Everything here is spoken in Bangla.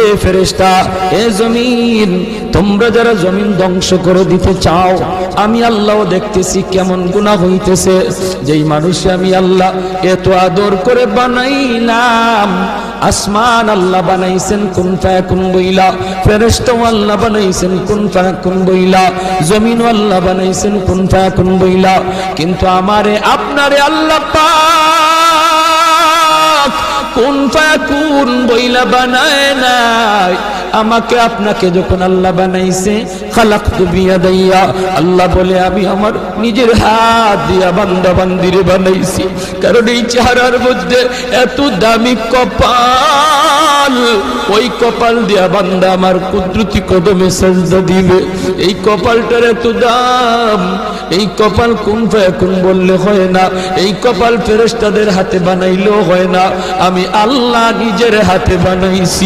এ ফেরেশতা, এ জমিন, তোমরা যারা জমিন ধ্বংস করে দিতে চাও, আমি আল্লাহও দেখতেছি কেমন গুনাহ হইতেছে। যেই মানুষে আমি আল্লাহ এত আদর করে বানাইলাম, আসমান আল্লাহ বানাইছেন কুন ফায়াকুন বইলা, ফেরেশতাও আল্লাহ বানাইছেন কুন ফায়াকুন বইলা, জমিন আল্লাহ বানাইছেন কুন ফায়াকুন বইলা, কিন্তু আমারে আপনারে আল্লাহ পাক কুন ফায়াকুন বইলা বানায় নাই। আমাকে আপনাকে যখন আল্লাহ বানাইছে, খালাকতু বিয়াদাইয়া, আল্লাহ বলে আমি আমার নিজের হাত দিয়া বান্দা বান্দিরে বানাইছি। কারণ এই চেহারার মধ্যে এত দামি কপাল, ওই কপাল দিয়া বান্দা আমার কুদরতি কদমে সাজদা দিবে। এই কপালটার এত দাম, এই কপাল কুন ফায়াকুন বললে হয় না, এই কপাল ফেরেশতাদের হাতে বানাইলেও হয় না, আমি আল্লাহ নিজের হাতে বানাইছি।